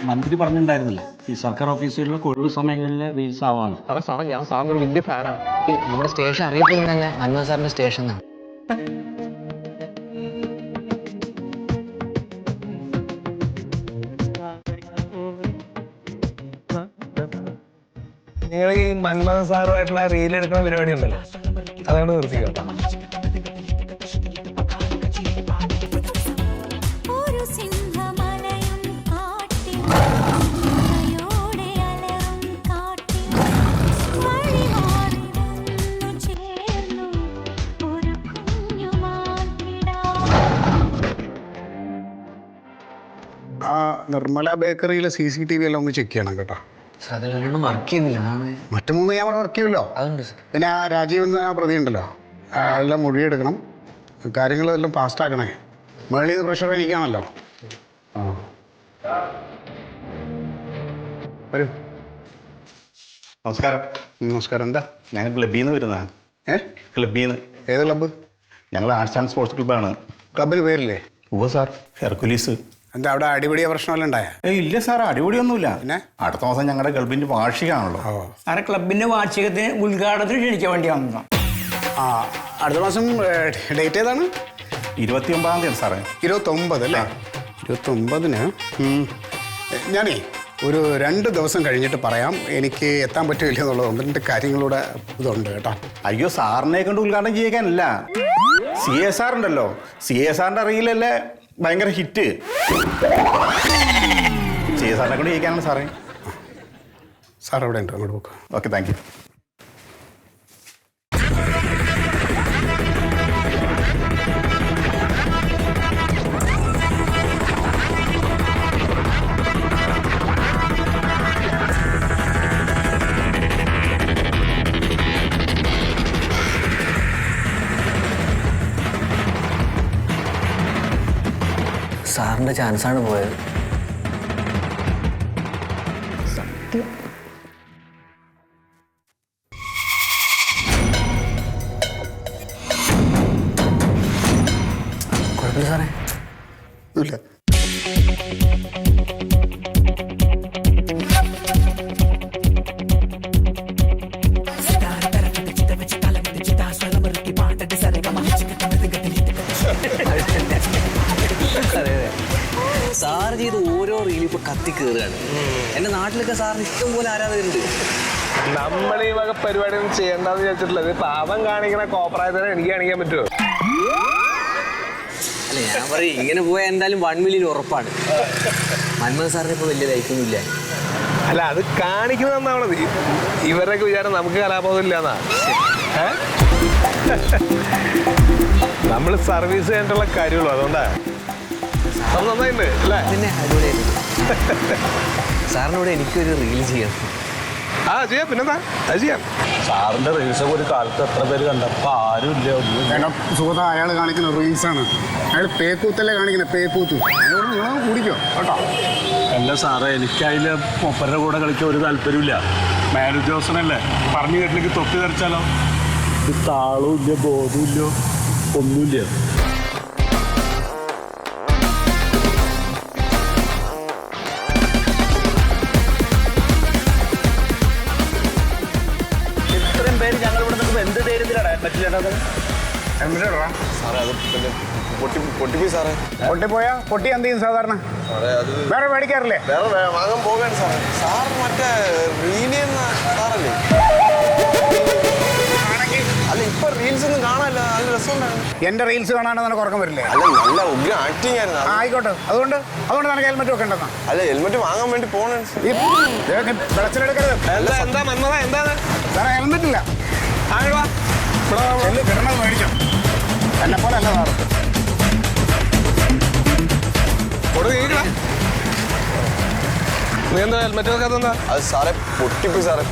മന്ത്രി പറഞ്ഞിട്ടുണ്ടായിരുന്നില്ലേ ഈ സർക്കാർ ഓഫീസുകളിലൊക്കെ ഒഴിവ് സമയങ്ങളിലെ റീൽസ് ആവാണ്. അതെ സാറേ, ഞാൻ സാറിന് വലിയ ഫാനാണ്. നമ്മുടെ സ്റ്റേഷൻ അറിയപ്പെടുന്നത് തന്നെ മൻമോഹൻ സാറിന്റെ സ്റ്റേഷൻ എന്നാണ്. നിങ്ങൾ ഈ മൻമോഹൻ സാറുമായിട്ടുള്ള റീൽ എടുക്കുന്ന പരിപാടി ഉണ്ടല്ലോ, അതാണ് നിർത്തിക്കോ. ആ നിർമ്മല ബേക്കറിയിലെ CCTV എല്ലാം ഒന്ന് ചെക്ക് ചെയ്യണം കേട്ടോ. അതിലൊന്നും വർക്ക് ചെയ്യുന്നില്ല. മറ്റു 3 ഞാൻ വർക്ക് ചെയ്യുമല്ലോ. അതുണ്ട് സാർ. പിന്നെ ആ രാജീവ് എന്ന പ്രതി ഉണ്ടല്ലോ, അതെല്ലാം മൊഴിയെടുക്കണം, കാര്യങ്ങളെല്ലാം ഫാസ്റ്റാക്കണേ. മേളിൽ നിന്ന് പ്രഷർ എനിക്കാണല്ലോ. ആ വരൂ. നമസ്കാരം. നമസ്കാരം. എന്താ? ഞങ്ങൾ ക്ലബ്ബിൽ നിന്ന് വരുന്നതാണ്. ക്ലബ്ബിൽ നിന്ന്. ഏത് ക്ലബ്ബ്? ഞങ്ങൾ ആർട്സ് ആൻഡ് സ്പോർട്സ് ക്ലബ്ബാണ്. ക്ലബിന് പേരില്ലേ? ഉവ്വ് സാർ, ഹെർക്കുലീസ്. എന്താ അവിടെ അടിപിടിയ പ്രശ്നമെല്ലാം ഉണ്ടായ? ഇല്ല സാർ, അടിപൊളിയൊന്നുമില്ല. പിന്നെ അടുത്ത മാസം ഞങ്ങളുടെ ക്ലബിൻ്റെ വാർഷികമാണല്ലോ. സാറെ, ക്ലബിന്റെ വാർഷികത്തിന് ഉദ്ഘാടനത്തിന് ക്ഷണിക്കാൻ വേണ്ടി വന്നതാണ്. ആ അടുത്ത മാസം ഡേറ്റ് ഏതാണ്? 29-ാം തീയതി സാറേ. 29 അല്ലേ? 29-ന് ഞാനേ ഒരു 2 ദിവസം കഴിഞ്ഞിട്ട് പറയാം. എനിക്ക് എത്താൻ പറ്റില്ല എന്നുള്ളത് 1-2 കാര്യങ്ങളുടെ ഇതുണ്ട് കേട്ടോ. അയ്യോ, സാറിനെ കൊണ്ട് ഉദ്ഘാടനം ചെയ്യിക്കാനല്ല, CSR ഉണ്ടല്ലോ, CSRന്റെ റീലല്ലേ ഭയങ്കര ഹിറ്റ്. CSRനെ കൊണ്ട് ചെയ്യിക്കാനാണ് സാറേ. സാർ അവിടെ ഉണ്ട്, അങ്ങോട്ട് പോക്കാം. Okay, thank you. സാറിന്റെ ചാൻസാണ് പോയത്. കുഴപ്പമില്ല സാറേ. ഇല്ല. സാർ ചെയ്ത് ഓരോ റീലും ഇപ്പൊ കത്തി കയറുകയാണ്. എന്റെ നാട്ടിലൊക്കെ സാറിന് ഇഷ്ടം പോലെ ആരാധകരുണ്ട്. നമ്മൾ ഈ വക പരിപാടി ഒന്നും ചെയ്യണ്ടെന്ന് വിചാരിച്ചിട്ടുള്ളത്. പാവം കാണിക്കണ കോപ്രായത്തിനെ എനിക്ക് കാണിക്കാൻ പറ്റുമോ? അല്ല, ഞാൻ പറയും ഇങ്ങനെ പോയാൽ എന്തായാലും 1 മില്യൺ ഉറപ്പാണ്. മൻമോഹൻ സാറിന് ഇപ്പൊ വലിയ ലൈഫൊന്നുമില്ല. അല്ല, അത് കാണിക്കുന്നതെന്നാണത്. ഇവരൊക്കെ വിചാരം നമുക്ക് കലാബോധം ഇല്ലാന്നാ. നമ്മൾ സർവീസ് ചെയ്തിട്ടുള്ള കാര്യമുള്ളൂ, അതുകൊണ്ടാ നന്നായിട്ടുണ്ട് അല്ലേ? പിന്നെ അടിപൊളിയായിരുന്നു. സാറിനോട് എനിക്കൊരു റീൽ ചെയ്യണം. ചെയ്യാം, പിന്നെന്താ, അത് ചെയ്യാം. സാറിന്റെ റീൽസൊക്കെ ഒരു കാലത്ത് എത്ര പേര് കണ്ടപ്പോൾ ആരും ഇല്ല. എടാ സുഹൃത്ത, അയാൾ കാണിക്കുന്ന റീൽസാണ്. അയാൾ പേക്കൂത്തല്ലേ കാണിക്കുന്നത്, പേക്കൂത്ത്. അയാളോട് നിങ്ങൾ കുടിക്കോ കേട്ടോ. അല്ല സാറേ, എനിക്കതിൽ ഒപ്പരുടെ കൂടെ കളിക്കാൻ ഒരു താല്പര്യമില്ല. മാനുദ്യോഗസ്ഥനല്ലേ, പറഞ്ഞു കേട്ടിലേക്ക് തൊപ്പി തെറിച്ചാലോ. ഇത് താളവും ഇല്ല, ബോധവും ഇല്ല, ഒന്നുമില്ല. ഇത്രയും പേര് ഞങ്ങൾ ഇവിടെ നിൽക്കുമ്പോൾ എന്ത് ധൈര്യത്തിലാണ് പറ്റില്ല സാറേ, അത് പിന്നെ പൊട്ടിപ്പോയി സാറേ. പൊട്ടിപ്പോയാ പൊട്ടി എന്ത് ചെയ്യും സാധാരണ? വേറെ മേടിക്കാറില്ലേ? വേറെ വാങ്ങാൻ പോകാണ് സാറേ. സാർ മറ്റേ റീലിയെന്ന സാറല്ലേ? അല്ല, ഇപ്പൊ റീൽസ് ഒന്നും കാണാനല്ല, നല്ല രസമുണ്ടായിരുന്നു. എന്റെ റീൽസ് കാണാൻ നിനക്ക് ഉറക്കം വരില്ലേ? അല്ല, നല്ല ഉഗ്ര ആക്ടിങ് ആയിരുന്നു. ആയിക്കോട്ടെ, അതുകൊണ്ട് നിനക്ക് ഹെൽമെറ്റ് വെക്കേണ്ടതാ. അല്ല, ഹെൽമെറ്റ് വാങ്ങാൻ വേണ്ടി പോണേ. വിളച്ചിലെടുക്കരുത്. എന്താ മന്മത, എന്താണ് സാറേ ഹെൽമെറ്റ് ഇല്ല. കിടന്നത് മേടിച്ചോ. എന്നെ പോലെ അല്ല സാറ്. നീ എന്താ ഹെൽമെറ്റ് വെക്കാത്ത? അത് സാറേ പൊട്ടിപ്പോയി സാറേ,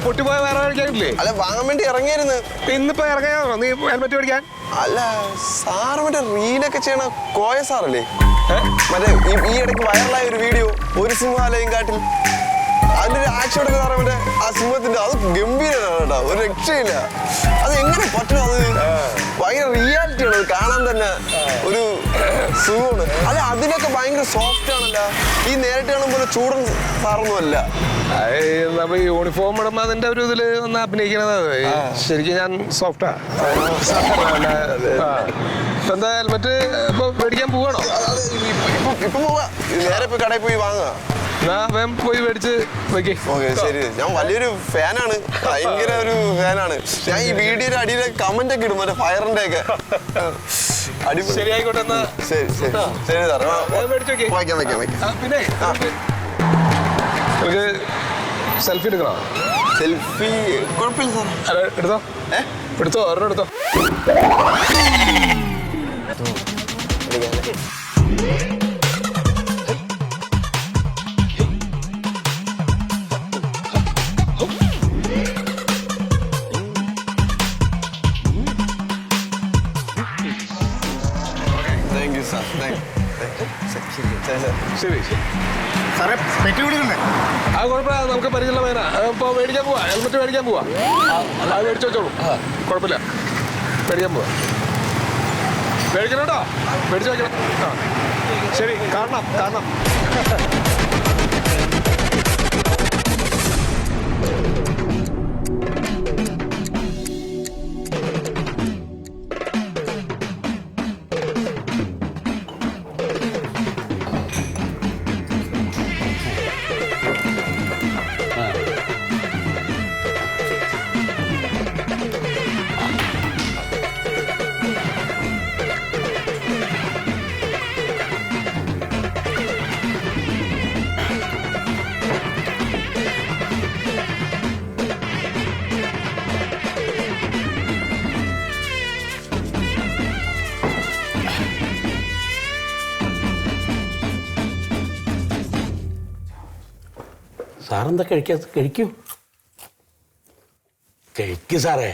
പൊട്ടിപ്പോയ വേറെ മേടിക്കാനില്ലേ? അല്ല, വാങ്ങാൻ വേണ്ടി ഇറങ്ങിയായിരുന്നു. ഇന്നിപ്പോ ഇറങ്ങിയാണോ നീ ഹെൽമെറ്റ് മേടിക്കാൻ? അല്ല സാറ് മറ്റേ റീലൊക്കെ ചെയ്യണ കോയ സാറല്ലേ? മറ്റേ ഈ ഇടയ്ക്ക് വൈറലായ ഒരു വീഡിയോ, ഒരു സിംഹാലയം കാട്ടിൽ, അതിന്റെ ഒരു ആക്ഷൻ എടുക്കുന്ന സാറേ മറ്റേ ആ സിംഹത്തിന്റെ അത് ഗംഭീരമാണ് കേട്ടോ, ഒരു രക്ഷയില്ല. അത് എങ്ങനെ പറ്റും? അത് ഭയങ്കര റിയാലിറ്റിയാണ്, അത് കാണാൻ തന്നെ ഒരു സുഖമാണ്. അല്ല അതിനൊക്കെ ഭയങ്കര സോഫ്റ്റ് ആണല്ലോ, ഈ നേരിട്ട് കാണുമ്പോൾ ചൂടൻ സാറൊന്നുമല്ല. യൂണിഫോം ഇടുമ്പോ അതിന്റെ ഒരു ഇതില് ഒന്ന് അഭിനയിക്കണത് ശരിക്കും ഞാൻ സോഫ്റ്റാ. എന്താ ഹെൽമെറ്റ് ഇപ്പൊ മേടിക്കാൻ പോവാണോ? ഇപ്പൊ പോവാ, നേരെ പോയി കടയിൽ പോയി വാങ്ങുക. വേഗം പോയി മേടിച്ച് വെക്കേ. ഓക്കെ ശരി, ഞാൻ വലിയൊരു ഫാനാണ്, ഭയങ്കര ഒരു ഫാനാണ്. ഞാൻ ഈ വീഡിയോയുടെ അടിയിലെ കമന്റ് ഒക്കെ ഇടും, മറ്റേ ഫയറിന്റെ ഒക്കെ. ശരി ആയിക്കോട്ടെ എന്നാ. ശരി ശരി ശരി സാറേ, വായിക്കാം വായിക്കാം വായിക്കാം. പിന്നെ നമുക്ക് സെൽഫി എടുക്കണോ? സെൽഫി കുഴപ്പമില്ല സാർ. എടുത്തോ എടുത്തോ, ഒരെണ്ണം എടുത്തോ. Thank you sir, thank you. ശരി ശരി സാറേ പെറ്റി കൊടുക്കണ്ടേ? ആ കുഴപ്പമില്ല, നമുക്ക് പരിചയമുള്ള വേന ഇപ്പോൾ മേടിക്കാൻ പോവാ, ഹെൽമെറ്റ് മേടിക്കാൻ പോവാ. അത് മേടിച്ചു വെച്ചോളൂ, കുഴപ്പമില്ല, മേടിക്കാൻ പോവാ. മേടിക്കണം കേട്ടോ, മേടിച്ചു വെക്കണം. ആ ശരി, കാണണം കാണണം. സാറെന്താ കഴിക്കാത്ത? കഴിക്കൂ, കഴിക്കൂ സാറേ.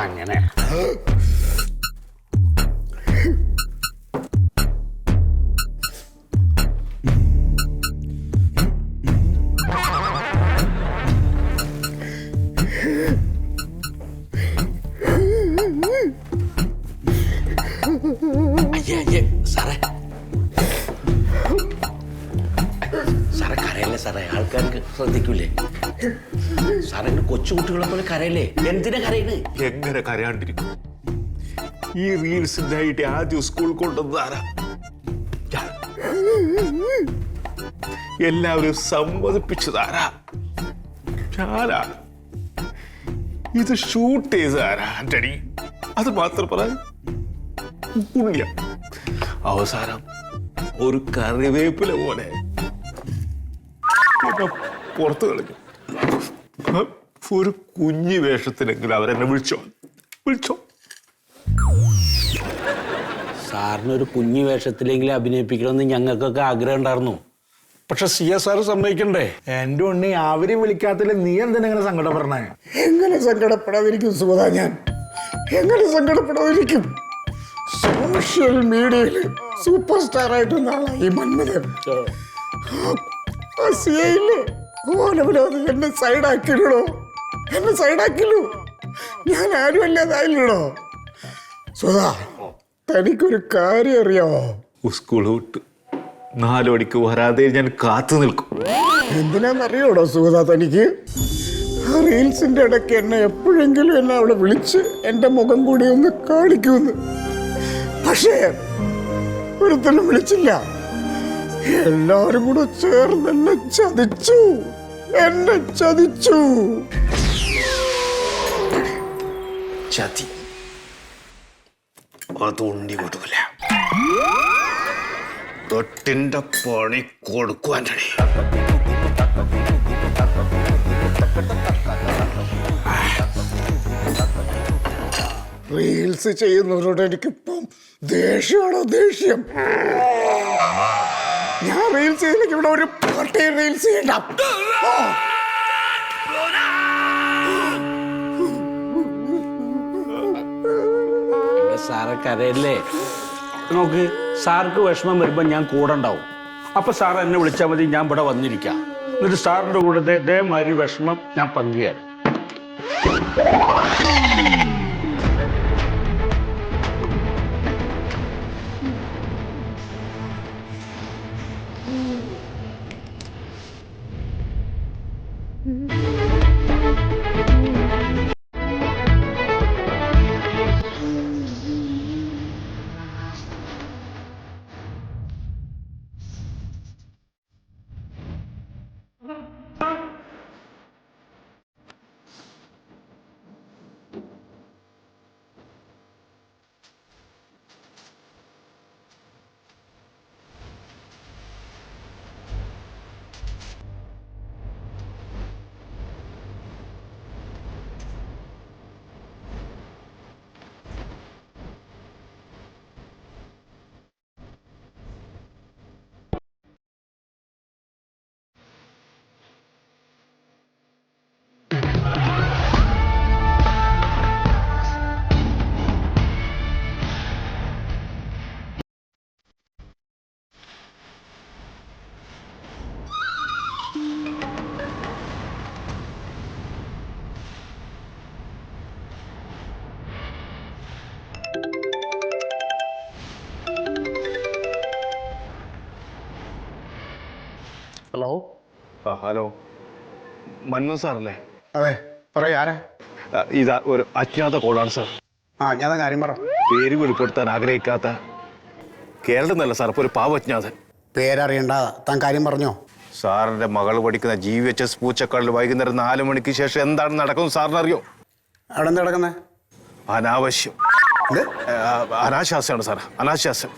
അങ്ങനെ സാറേ, സാറേ കരയല്ലേ സാറേ, ആൾക്കാർക്ക് ശ്രദ്ധിക്കൂലേ സാറേ? കൊച്ചുകുട്ടികളെ പോലെ കരയല്ലേ, എന്തിനാ കരയണ്? എങ്ങനെ കരയാണ്ടിരിക്കും? ഈ റീൽസിന്റെ ഐഡിയ ആദ്യം സ്കൂൾ കൊണ്ടുവന്നാരാ? എല്ലാവരും സമ്മതിപ്പിച്ചതാരാ? ഞാനാ. ഇത് ഷൂട്ട് ചെയ്തതാരാ ആന്റണി? അത് മാത്രം പറയാൻ പുണ്യം. അവസാനം ഒരു കറിവേപ്പില പോലെ പുറത്തു കളിക്കും. ഒരു കുഞ്ഞു വേഷത്തിലെങ്കിലും അവരെന്നെ വിളിച്ചോ. സാറിനൊരു കുഞ്ഞു വേഷത്തിലെങ്കിലും അഭിനയിപ്പിക്കണമെന്ന് ഞങ്ങൾക്കൊക്കെ ആഗ്രഹം ഉണ്ടായിരുന്നു. പക്ഷെ CSR സമ്മതിക്കണ്ടേ? എന്റെ ഉണ്ണി അവരെ വിളിക്കാത്തില്ല, നീ എന്തിനെങ്ങനെ സങ്കടപ്പെടണേ? എങ്ങനെ സങ്കടപ്പെടാതിരിക്കും സുഗത? ഞാൻ എങ്ങനെ സങ്കടപ്പെടാതിരിക്കും? സോഷ്യൽ മീഡിയയിൽ സൂപ്പർ സ്റ്റാർ ആയിട്ട് നാളായി മന്മഥൻ. എന്നെ സൈഡാക്കില്ലോ, ഞാൻ ആരും അല്ലാതായില്ലടോ. സുധാ, തനിക്കൊരു കാര്യം അറിയാമോ? സ്കൂൾ വിട്ട് 4 മണിക്ക് വരാതെ ഞാൻ കാത്തു നിൽക്കും. എന്തിനാന്നറിയോടോ സുഗത തനിക്ക്? ആ റീൽസിന്റെ ഇടയ്ക്ക് എന്നെ എപ്പോഴെങ്കിലും എന്നെ അവിടെ വിളിച്ച് എൻ്റെ മുഖം കൂടി ഒന്ന് കാണിക്കുമെന്ന്. പക്ഷേ ഒരുത്തനും വിളിച്ചില്ല. എല്ലാരും കൂടെ ചേർന്ന് എന്നെ ചതിച്ചു. ചതി അത് ഉണ്ണി കൊടുക്കില്ല. തൊട്ടിന്റെ പണി കൊടുക്കുവാൻ. റീൽസ് ചെയ്യുന്നവരോട് എനിക്കിപ്പം ദേഷ്യം. ഞാൻ റീൽസ് ചെയ്തില്ലെങ്കിൽ ഇവിടെ ഒരു പാർട്ടി റീൽസ് ചെയ്യണ്ട. സാറെ കരയല്ലേ? നോക്ക്, സാർക്ക് വിഷമം വരുമ്പോൾ ഞാൻ കൂടെ ഉണ്ടാവും. അപ്പോൾ സാർ എന്നെ വിളിച്ചാൽ മതി, ഞാൻ ഇവിടെ വന്നിരിക്കാം. എന്നിട്ട് സാറിൻ്റെ കൂടെ ഇതേമാതിരി വിഷമം ഞാൻ പങ്കുചേരാം. ഹലോ. ഹലോ, മൻമോഹൻ സാറല്ലേ? അതെ, പറയൂ, ആരാ? ഇതാ ഒരു അജ്ഞാത കോളാണ് സാർ. ഞാൻ കാര്യം പറ. പേര് വെളിപ്പെടുത്താൻ ആഗ്രഹിക്കാത്ത കേരളം എന്നല്ല സാർ, ഇപ്പോൾ ഒരു പാവ അജ്ഞാതൻ. പേരറിയണ്ട, താൻ കാര്യം പറഞ്ഞോ. സാറിന്റെ മകൾ പഠിക്കുന്ന GVHS പൂച്ചക്കാടിൽ വൈകുന്നേരം 4 മണിക്ക് ശേഷം എന്താണ് നടക്കുന്നത് സാറിന് അറിയോ? അവിടെ എന്താ നടക്കുന്നത്? അനാവശ്യം, അനാശാസ്യമാണ് സാർ, അനാശാസ്യം.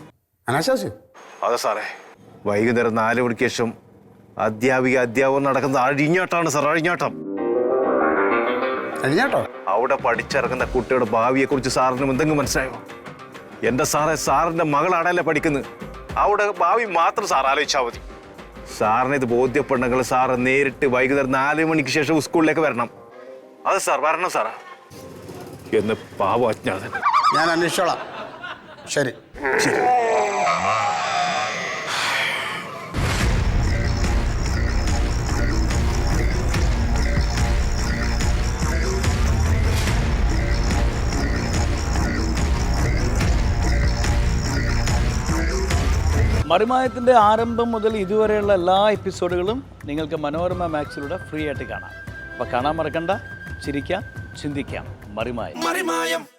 അനാശാസ്യം? അതെ സാറേ, വൈകുന്നേരം 4 മണിക്ക് ശേഷം അധ്യാപകൻ നടക്കുന്ന അഴിഞ്ഞാട്ടാണ് സാർ, അഴിഞ്ഞാട്ടം. കഴിഞ്ഞാട്ടോ? അവിടെ പഠിച്ചിറങ്ങുന്ന കുട്ടിയുടെ ഭാവിയെ കുറിച്ച് സാറിന് എന്തെങ്കിലും മനസ്സിലായോ? എന്റെ സാറേ, സാറിന്റെ മകളാണല്ലേ പഠിക്കുന്നത്, അവിടെ ഭാവി മാത്രം സാർ ആലോചിച്ചാൽ മതി. സാറിന് ഇത് ബോധ്യപ്പെടണമെങ്കിൽ സാറ് നേരിട്ട് വൈകുന്നേരം 4 മണിക്ക് ശേഷം സ്കൂളിലേക്ക് വരണം. അതെ സാർ, വരണം സാറാ എന്ന് പാവ അജ്ഞാതൻ. ഞാൻ അന്വേഷിച്ചോളാം. ശരി. മറിമായത്തിൻ്റെ ആരംഭം മുതൽ ഇതുവരെയുള്ള എല്ലാ എപ്പിസോഡുകളും നിങ്ങൾക്ക് മനോരമ മാക്സിലൂടെ ഫ്രീ ആയിട്ട് കാണാം. അപ്പോൾ കാണാൻ മറക്കണ്ട. ചിരിക്കാം, ചിന്തിക്കാം. മറിമായം.